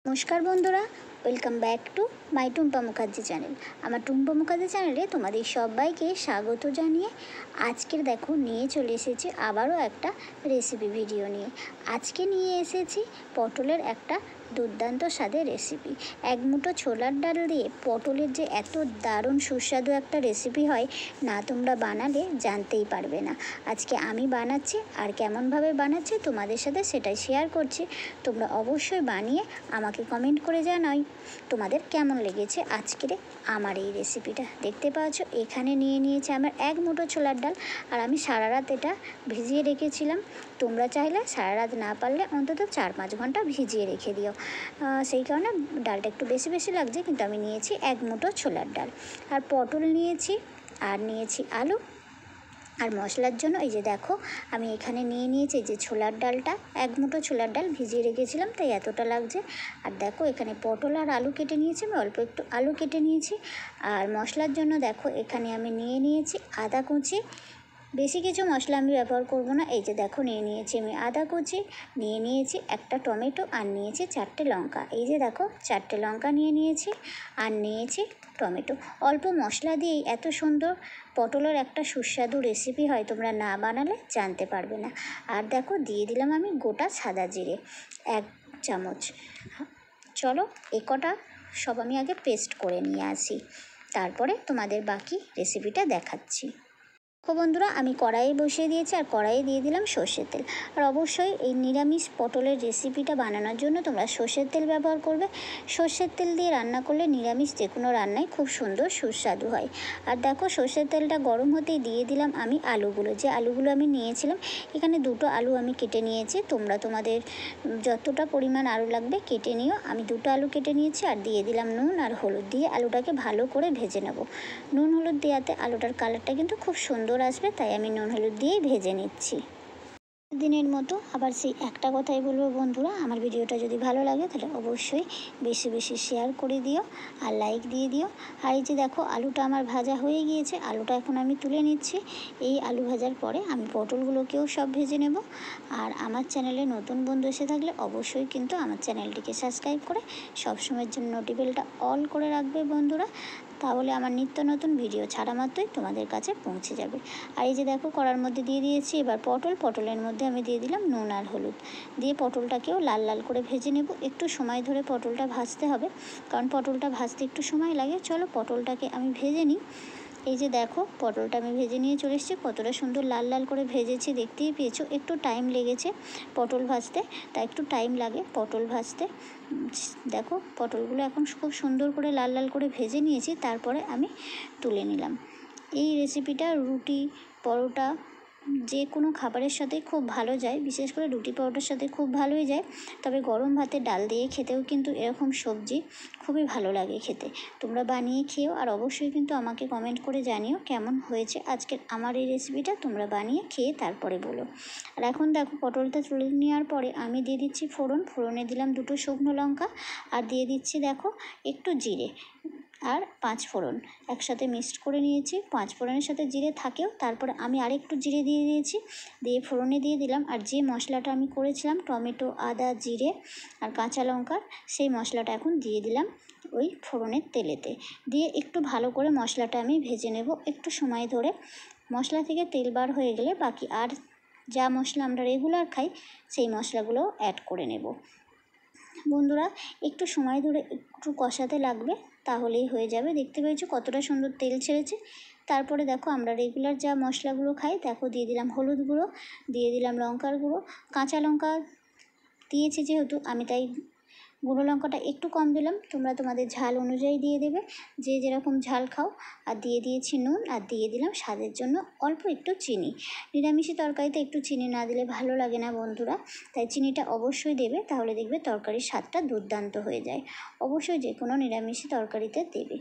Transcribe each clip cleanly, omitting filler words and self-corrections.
নমস্কার বন্ধুরা, welcome back to my Tumpa Mukherjee channel. আমার টুম্পা মুখার্জি চ্যানেলে তোমাদের সবাইকে স্বাগত জানিয়ে আজকের দেখো নিয়ে চলে এসেছি আবারও একটা রেসিপি ভিডিও নিয়ে। আজকে নিয়ে এসেছি পটলের একটা দুর্দান্ত স্বাদের রেসিপি। এক মুঠো ছোলার ডাল দিয়ে পটলের যে এত দারুণ সুস্বাদু একটা রেসিপি হয়, না তোমরা বানালে জানতেই পারবে না। আজকে আমি বানাচ্ছি, আর কেমনভাবে বানাচ্ছি তোমাদের সাথে সেটাই শেয়ার করছি। তোমরা অবশ্যই বানিয়ে আমাকে কমেন্ট করে জানাই তোমাদের কেমন লেগেছে আজকের আমার এই রেসিপিটা। দেখতে পাচ্ছ এখানে নিয়ে নিয়েছি আমার এক মুঠো ছোলার ডাল, আর আমি সারা রাত এটা ভিজিয়ে রেখেছিলাম। তোমরা চাইলে সারা রাত না পারলে অন্তত 4-5 ঘন্টা ভিজিয়ে রেখে দিও। সেই কারণে ডালটা একটু বেশি বেশি লাগছে, কিন্তু আমি নিয়েছি এক মুঠো ছোলার ডাল, আর পটল নিয়েছি, আর নিয়েছি আলু। আর মশলার জন্য এই যে দেখো আমি এখানে নিয়ে নিয়েছি যে ছোলার ডালটা, এক মুঠো ছোলার ডাল ভিজিয়ে রেখেছিলাম তাই এতটা লাগছে। আর দেখো এখানে পটল আর আলু কেটে নিয়েছি, আমি অল্প একটু আলু কেটে নিয়েছি। আর মশলার জন্য দেখো এখানে আমি নিয়ে নিয়েছি আদা কুচি। বেশি কিছু মশলা আমি ব্যবহার করব না। এই যে দেখো নিয়ে নিয়েছি আমি আদা কুচি, নিয়ে নিয়েছি একটা টমেটো, আর নিয়েছি 4টে লঙ্কা। এই যে দেখো 4টে লঙ্কা নিয়ে নিয়েছি, আর নিয়েছি টমেটো। অল্প মশলা দিয়েই এত সুন্দর পটলের একটা সুস্বাদু রেসিপি হয়, তোমরা না বানালে জানতে পারবে না। আর দেখো দিয়ে দিলাম আমি গোটা সাদা জিরে 1 চামচ। চলো এ কটা সব আমি আগে পেস্ট করে নিয়ে আসি, তারপরে তোমাদের বাকি রেসিপিটা দেখাচ্ছি। বন্ধুরা আমি কড়াইয়ে বসিয়ে দিয়েছি, আর কড়াইয়ে দিয়ে দিলাম সর্ষের তেল। আর অবশ্যই এই নিরামিষ পটলের রেসিপিটা বানানোর জন্য তোমরা সর্ষের তেল ব্যবহার করবে। সর্ষের তেল দিয়ে রান্না করলে নিরামিষ যে কোনো রান্নায় খুব সুন্দর সুস্বাদু হয়। আর দেখো সর্ষের তেলটা গরম হতেই দিয়ে দিলাম আমি আলুগুলো। যে আলুগুলো আমি নিয়েছিলাম, এখানে 2টো আলু আমি কেটে নিয়েছি। তোমরা তোমাদের যতটা পরিমাণ আলু লাগবে কেটে নিও। আমি 2টো আলু কেটে নিয়েছি, আর দিয়ে দিলাম নুন আর হলুদ দিয়ে আলুটাকে ভালো করে ভেজে নেব। নুন হলুদ দেওয়াতে আলুটার কালারটা কিন্তু খুব সুন্দর আসবে, তাই আমি নুন হলুদ দিয়েই ভেজে নিচ্ছি। দিনের মতো আবার সেই একটা কথাই বলবো বন্ধুরা, আমার ভিডিওটা যদি ভালো লাগে তাহলে অবশ্যই বেশি বেশি শেয়ার করে দিও আর লাইক দিয়ে দিও। আর এই যে দেখো আলুটা আমার ভাজা হয়ে গিয়েছে, আলুটা এখন আমি তুলে নিচ্ছি। এই আলু ভাজার পরে আমি পটলগুলোকেও সব ভেজে নেব। আর আমার চ্যানেলে নতুন বন্ধু এসে থাকলে অবশ্যই কিন্তু আমার চ্যানেলটিকে সাবস্ক্রাইব করে সবসময়ের জন্য নোটিফিকেশনটা অল করে রাখবে বন্ধুরা, তাহলে আমার নিত্য নতুন ভিডিও ছাড়া মাত্রই তোমাদের কাছে পৌঁছে যাবে। আর এই যে দেখো কড়ার মধ্যে দিয়ে দিয়েছি এবার পটলের মধ্যে আমি দিয়ে দিলাম নুন আর হলুদ দিয়ে পটলটাকেও লাল লাল করে ভেজে নেব। একটু সময় ধরে পটলটা ভাজতে হবে, কারণ পটলটা ভাজতে একটু সময় লাগে। চলো পটলটাকে আমি ভেজে নিই। এই যে দেখো পটলটা আমি ভেজে নিয়ে চলে এসেছি, কতটা সুন্দর লাল লাল করে ভেজেছি দেখতেই পেয়েছো। একটু টাইম লেগেছে পটল ভাজতে, তাই একটু টাইম লাগে পটল ভাজতে। দেখো পটলগুলো এখন খুব সুন্দর করে লাল লাল করে ভেজে নিয়েছি, তারপরে আমি তুলে নিলাম। এই রেসিপিটা রুটি, পরোটা যে কোনো খাবারের সাথে খুব ভালো যায়, বিশেষ করে রুটি পরোটার সাথে খুব ভালোই যায়। তবে গরম ভাতে ডাল দিয়ে খেতেও কিন্তু এরকম সবজি খুবই ভালো লাগে খেতে। তোমরা বানিয়ে খেও, আর অবশ্যই কিন্তু আমাকে কমেন্ট করে জানিও কেমন হয়েছে আজকের আমার এই রেসিপিটা। তোমরা বানিয়ে খেয়ে তারপরে বলো। আর এখন দেখো পটলটা তুলে নেওয়ার পরে আমি দিয়ে দিচ্ছি ফোড়নে দিলাম 2টো শুকনো লঙ্কা, আর দিয়ে দিচ্ছি দেখো একটু জিরে আর 5 ফোড়ন একসাথে মিক্সড করে নিয়েছি। 5 ফোড়নের সাথে জিরে থাকেও, তারপরে আমি আরেকটু জিরে দিয়ে দিয়েছি, দিয়ে ফোড়নে দিয়ে দিলাম। আর যে মশলাটা আমি করেছিলাম টমেটো, আদা, জিরে আর কাঁচা লঙ্কার, সেই মশলাটা এখন দিয়ে দিলাম ওই ফোড়নের তেলেতে। দিয়ে একটু ভালো করে মশলাটা আমি ভেজে নেব একটু সময় ধরে। মশলা থেকে তেল বার হয়ে গেলে বাকি আর যা মশলা আমরা রেগুলার খাই সেই মশলাগুলো অ্যাড করে নেব। বন্ধুরা একটু সময় ধরে একটু কষাতে লাগবে, তাহলেই হয়ে যাবে। দেখতে পেয়েছো কতটা সুন্দর তেল ছেড়েছে। তারপরে দেখো আমরা রেগুলার যা মশলাগুলো খাই, দেখো দিয়ে দিলাম হলুদ গুঁড়ো, দিয়ে দিলাম লঙ্কার গুঁড়ো। কাঁচা লঙ্কা দিয়েছি যেহেতু আমি, তাই গুঁড়ো লঙ্কাটা একটু কম দিলাম। তোমরা তোমাদের ঝাল অনুযায়ী দিয়ে দেবে, যে যেরকম ঝাল খাও। আর দিয়ে দিয়েছি নুন, আর দিয়ে দিলাম স্বাদের জন্য অল্প একটু চিনি। নিরামিষি তরকারিতে একটু চিনি না দিলে ভালো লাগে না বন্ধুরা, তাই চিনিটা অবশ্যই দেবে, তাহলে দেখবে তরকারির স্বাদটা দুর্দান্ত হয়ে যায়। অবশ্যই যে কোনো নিরামিষি তরকারিতে দেবে।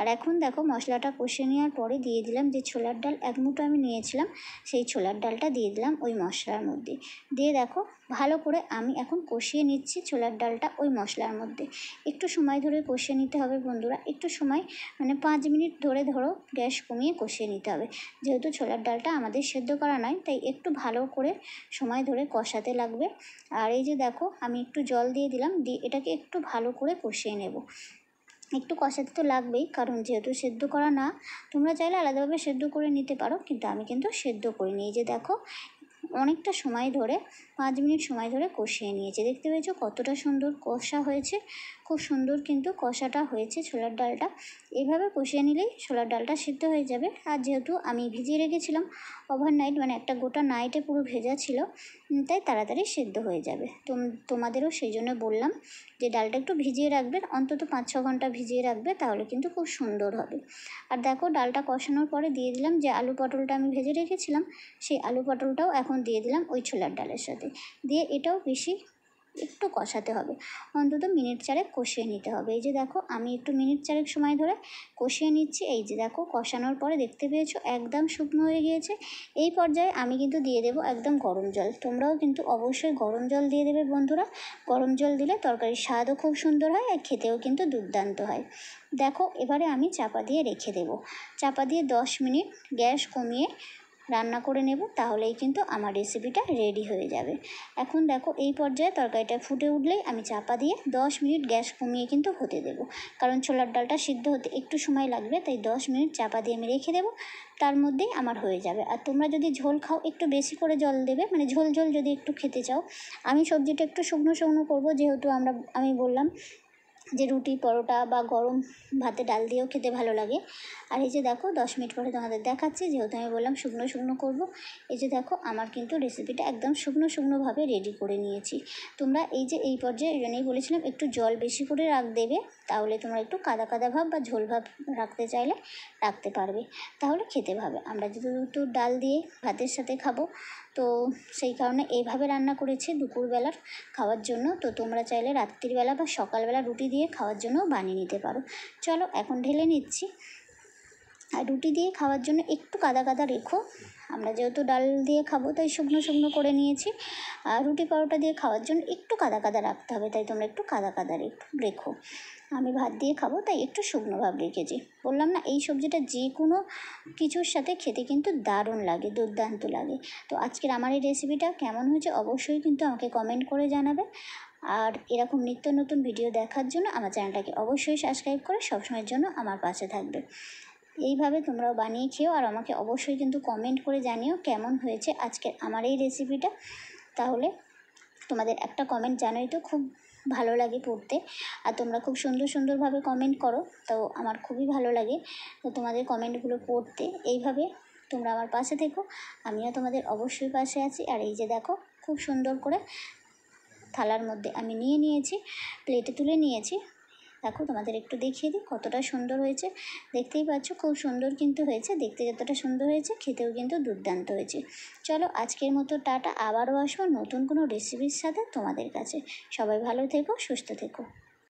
আর এখন দেখো মশলাটা কষে নেওয়ার পরে দিয়ে দিলাম যে ছোলার ডাল 1 মুঠো আমি নিয়েছিলাম, সেই ছোলার ডালটা দিয়ে দিলাম ওই মশলার মধ্যে। দিয়ে দেখো ভালো করে আমি এখন কষিয়ে নিচ্ছি ছোলার ডালটা ওই মশলার মধ্যে। একটু সময় ধরে কষিয়ে নিতে হবে বন্ধুরা, একটু সময় মানে 5 মিনিট ধরে ধরো গ্যাস কমিয়ে কষিয়ে নিতে হবে। যেহেতু ছোলার ডালটা আমাদের সেদ্ধ করা নয়, তাই একটু ভালো করে সময় ধরে কষাতে লাগবে। আর এই যে দেখো আমি একটু জল দিয়ে দিলাম, দিয়ে এটাকে একটু ভালো করে কষিয়ে নেব। একটু কষাতে তো লাগবেই, কারণ যেহেতু সেদ্ধ করা না, তোমরা চাইলে আলাদাভাবে সেদ্ধ করে নিতে পারো, কিন্তু আমি কিন্তু সেদ্ধ করিনি। এই যে দেখো অনেকটা সময় ধরে 5 মিনিট সময় ধরে কষিয়ে নিয়েছি। দেখতে পেয়েছো কতটা সুন্দর কষা হয়েছে, খুব সুন্দর কিন্তু কষাটা হয়েছে ছোলার ডালটা। এইভাবে কষিয়ে নিলেই ছোলার ডালটা সিদ্ধ হয়ে যাবে। আর যেহেতু আমি ভিজিয়ে রেখেছিলাম ওভারনাইট, মানে একটা গোটা নাইটে পুরো ভেজা ছিল, তাই তাড়াতাড়ি সেদ্ধ হয়ে যাবে। তোমাদেরও সেই জন্য বললাম যে ডালটা একটু ভিজিয়ে রাখবে, অন্তত 5-6 ঘন্টা ভিজিয়ে রাখবে, তাহলে কিন্তু খুব সুন্দর হবে। আর দেখো ডালটা কষানোর পরে দিয়ে দিলাম যে আলু পটলটা আমি ভেজে রেখেছিলাম, সেই আলু পটলটাও এখন দিয়ে দিলাম ওই ছোলার ডালের সাথে। দিয়ে এটাও বেশি একটু কষাতে হবে, অন্তত মিনিট 4 কষিয়ে নিতে হবে। এই যে দেখো আমি একটু মিনিট 4 সময় ধরে কষিয়ে নিচ্ছি। এই যে দেখো কষানোর পরে দেখতে পেয়েছো একদম শুকনো হয়ে গিয়েছে। এই পর্যায়ে আমি কিন্তু দিয়ে দেবো একদম গরম জল। তোমরাও কিন্তু অবশ্যই গরম জল দিয়ে দেবে বন্ধুরা। গরম জল দিলে তরকারির স্বাদও খুব সুন্দর হয়, আর খেতেও কিন্তু দুর্দান্ত হয়। দেখো এবারে আমি চাপা দিয়ে রেখে দেবো। চাপা দিয়ে 10 মিনিট গ্যাস কমিয়ে রান্না করে নেব, তাহলেই কিন্তু আমার রেসিপিটা রেডি হয়ে যাবে। এখন দেখো এই পর্যায়ে তরকারিটা ফুটে উঠলেই আমি চাপা দিয়ে 10 মিনিট গ্যাস কমিয়ে কিন্তু হতে দেব, কারণ ছোলার ডালটা সিদ্ধ হতে একটু সময় লাগবে, তাই 10 মিনিট চাপা দিয়ে আমি রেখে দেবো। তার মধ্যেই আমার হয়ে যাবে। আর তোমরা যদি ঝোল খাও একটু বেশি করে জল দেবে, মানে ঝোল ঝোল যদি একটু খেতে চাও। আমি সবজিটা একটু শুকনো শুকনো করবো, যেহেতু আমি বললাম যে রুটি পরোটা বা গরম ভাতে ডাল দিয়েও খেতে ভালো লাগে। আর এই যে দেখো 10 মিনিট পরে তোমাদের দেখাচ্ছি, যেহেতু আমি বললাম শুকনো শুকনো করবো। এই যে দেখো আমার কিন্তু রেসিপিটা একদম শুকনো শুকনোভাবে রেডি করে নিয়েছি। তোমরা এই যে এই পর্যায়ে এই জন্যই বলেছিলাম একটু জল বেশি করে দেবে, তাহলে তোমরা একটু কাদা কাদা ভাব বা ঝোল ভাব রাখতে চাইলে রাখতে পারবে, তাহলে খেতে ভাবে। আমরা যেহেতু ডাল দিয়ে ভাতের সাথে খাবো, তো সেই কারণে এইভাবে রান্না করেছি দুপুরবেলার খাওয়ার জন্য। তো তোমরা চাইলে রাত্রিবেলা বা সকালবেলা রুটি দিয়ে খাওয়ার জন্যও বানিয়ে নিতে পারো। চলো এখন ঢেলে নিচ্ছি। আর রুটি দিয়ে খাওয়ার জন্য একটু কাদা কাদা রেখো। আমরা যেহেতু ডাল দিয়ে খাবো তাই শুকনো শুকনো করে নিয়েছি। আর রুটি পরোটা দিয়ে খাওয়ার জন্য একটু কাদা কাদা রাখতে হবে, তাই তোমরা একটু কাদা কাদা রেখো। আমি ভাত দিয়ে খাবো তাই একটু শুকনো ভাব রেখেছি। বললাম না এই সবজিটা যে কোনো কিছুর সাথে খেতে কিন্তু দারুণ লাগে, দুর্দান্ত লাগে। তো আজকের আমার এই রেসিপিটা কেমন হয়েছে অবশ্যই কিন্তু আমাকে কমেন্ট করে জানাবে। আর এরকম নিত্য নতুন ভিডিও দেখার জন্য আমার চ্যানেলটাকে অবশ্যই সাবস্ক্রাইব করে সবসময়ের জন্য আমার পাশে থাকবে। এইভাবে তোমরাও বানিয়ে খেও, আর আমাকে অবশ্যই কিন্তু কমেন্ট করে জানিও কেমন হয়েছে আজকের আমার এই রেসিপিটা। তাহলে তোমাদের একটা কমেন্ট জানোই তো খুব ভালো লাগে পড়তে, আর তোমরা খুব সুন্দর সুন্দরভাবে কমেন্ট করো, তো আমার খুবই ভালো লাগে তো তোমাদের কমেন্টগুলো পড়তে। এইভাবে তোমরা আমার পাশে থেকো, আমিও তোমাদের অবশ্যই পাশে আছি। আর এই যে দেখো খুব সুন্দর করে থালার মধ্যে আমি নিয়ে নিয়েছি, প্লেটে তুলে নিয়েছি। দেখো তোমাদের একটু দেখিয়ে দিই কতটা সুন্দর হয়েছে। দেখতেই পাচ্ছ খুব সুন্দর কিন্তু হয়েছে, দেখতে যতটা সুন্দর হয়েছে খেতেও কিন্তু দুর্দান্ত হয়েছে। চলো আজকের মতো টাটা, আবারও আসবো নতুন কোনো রেসিপির সাথে তোমাদের কাছে। সবাই ভালো থেকো, সুস্থ থেকো।